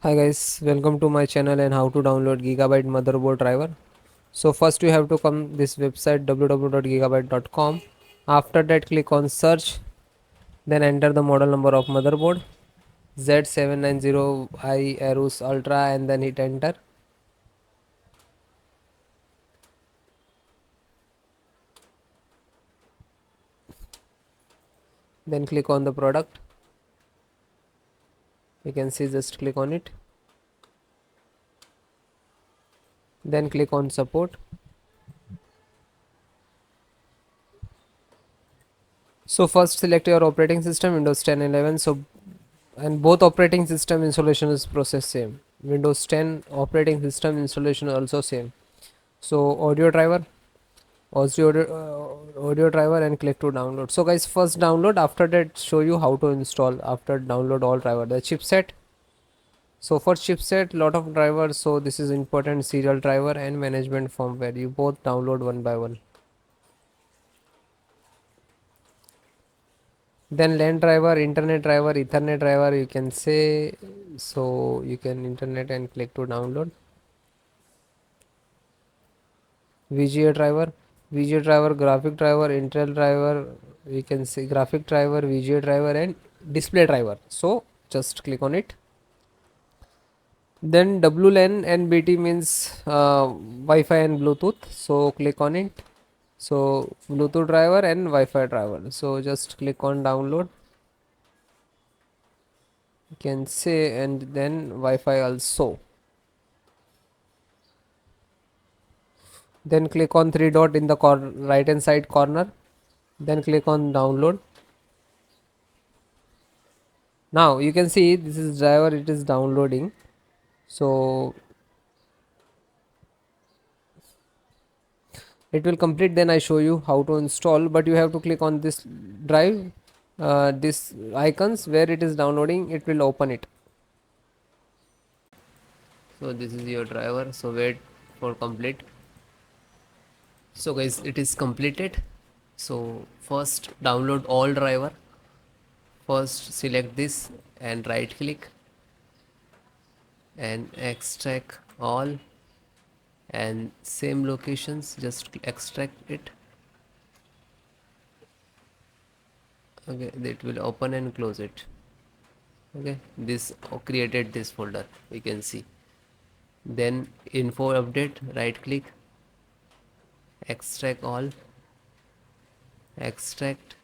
Hi guys, welcome to my channel and how to download Gigabyte motherboard driver. So first you have to come this website www.gigabyte.com. After that click on search, then enter the model number of motherboard Z790I AORUS Ultra and then hit enter. Then click on the product. You can see, just click on it. Then click on support. So first select your operating system Windows 10 11. So and both operating system installation is process same. Windows 10 operating system installation also same. So audio driver and click to download. So guys, first download, after that show you how to install after download all driver. The chipset. So for chipset lot of drivers, so this is important: serial driver and management firmware. You both download one by one. Then LAN driver, internet driver, ethernet driver, you can say. So you can internet and click to download. VGA driver, graphic driver, Intel driver, we can see graphic driver, VGA driver and display driver. So just click on it. Then WLAN and BT means Wi-Fi and Bluetooth. So click on it. So Bluetooth driver and Wi-Fi driver. So just click on download. You can say, and then Wi-Fi also. Then click on three dot in the right hand side corner. Then click on download. Now you can see this is driver, it is downloading. So it will complete, then I show you how to install, but you have to click on this drive, this icons where it is downloading, it will open it. So this is your driver, so wait for complete. So guys, it is completed. So first download all driver. First select this and right click and extract all, and same locations just extract it. Okay, it will open and close it. Okay, this created this folder, we can see. Then info update, right click, extract all, extract,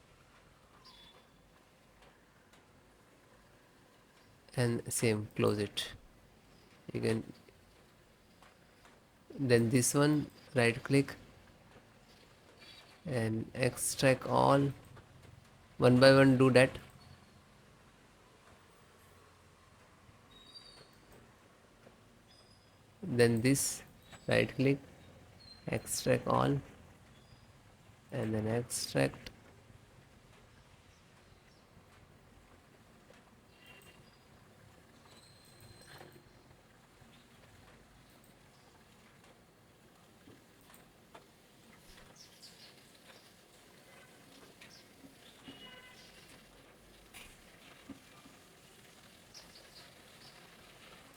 and same close it. You can, then this one right click and extract all, one by one do that. Then this right click, extract all, and then extract.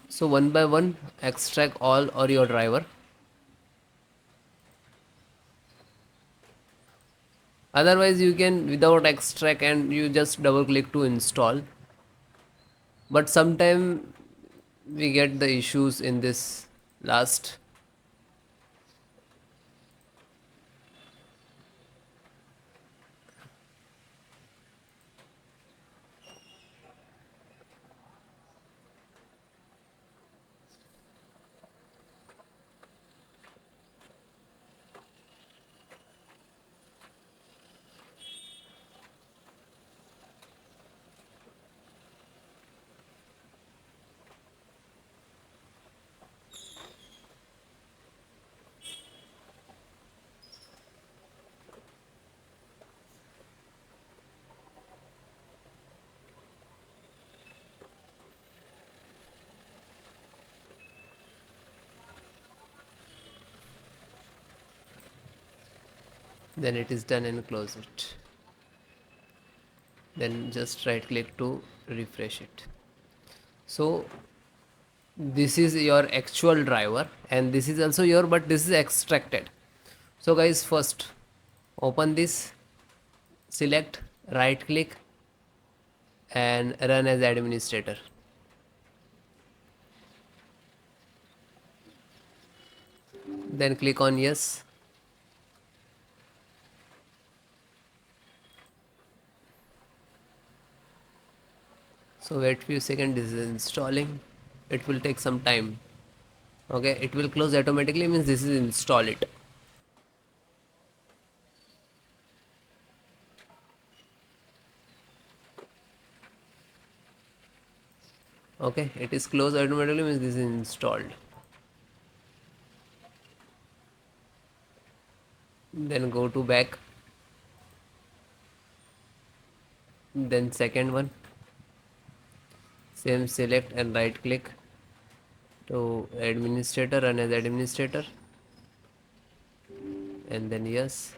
So one by one extract all or your driver. Otherwise you can without extract and you just double click to install, but sometime we get the issues in this last. Then it is done and close it. Then just right click to refresh it. So this is your actual driver and this is also your, but this is extracted. So guys, first open this, select, right click and run as administrator. Then click on yes. So wait few seconds, this is installing. It will take some time. Okay, it will close automatically, means this is install it. Okay, it is closed automatically, means this is installed. Then go to back, then second one, same, select and right click to administrator, run as administrator and then yes.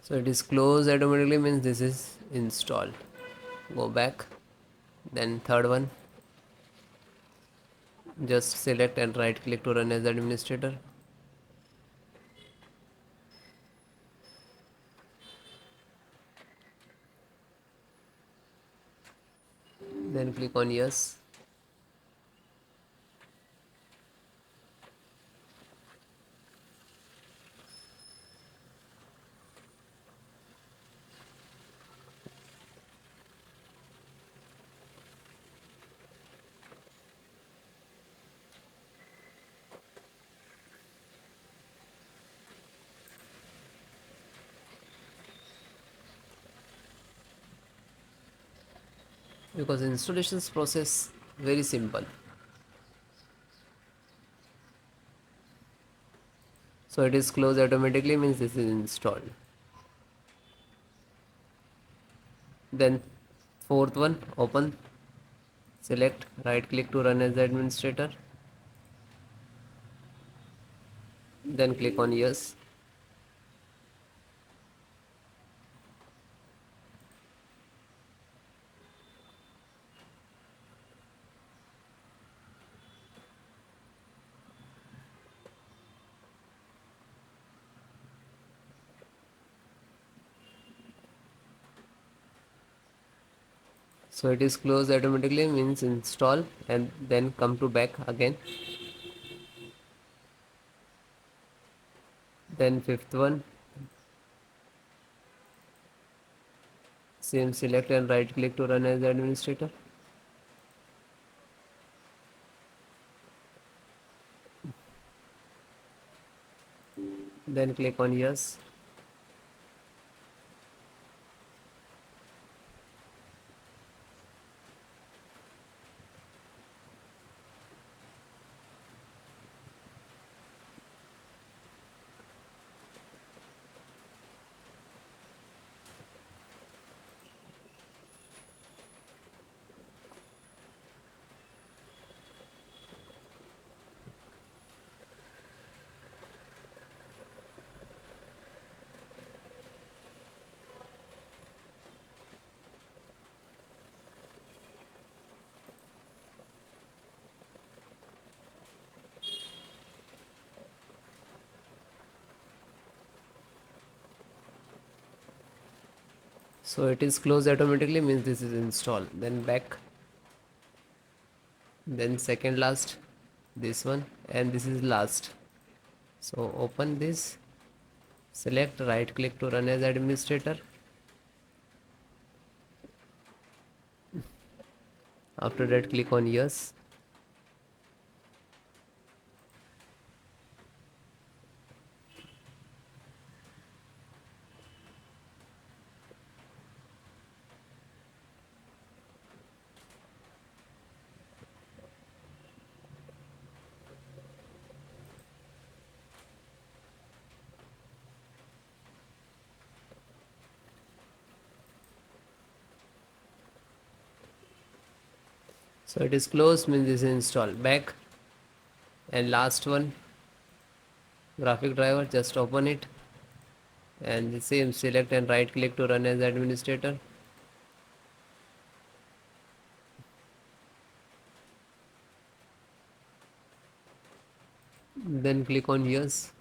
So it is closed automatically, means this is installed. Go back, then third one, just select and right click to run as administrator. Then click on yes. Because installations process very simple. So it is closed automatically, means this is installed. Then fourth one, open, select, right click to run as administrator, then click on yes. So it is closed automatically, means install, and then come to back again. Then fifth one, same, select and right click to run as administrator. Then click on yes. So it is closed automatically, means this is installed. Then back, then second last, this one, and this is last. So open this, select, right click to run as administrator. After that, click on yes. So it is closed, means this is installed. Back, and last one, graphic driver, just open it, and the same, select and right click to run as administrator. Then click on yes.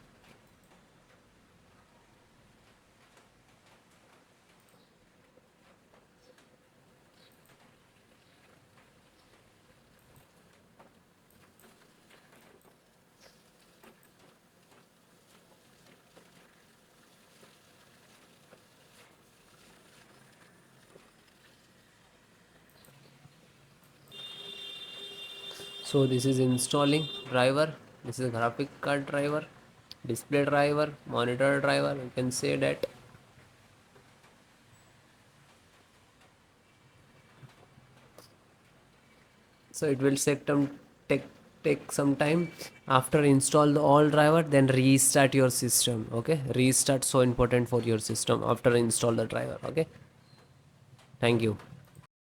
So this is installing driver. This is graphic card driver, display driver, monitor driver, you can say that. So it will take take some time. After install the all driver, then restart your system. Okay, restart, so important for your system after install the driver. Okay, thank you.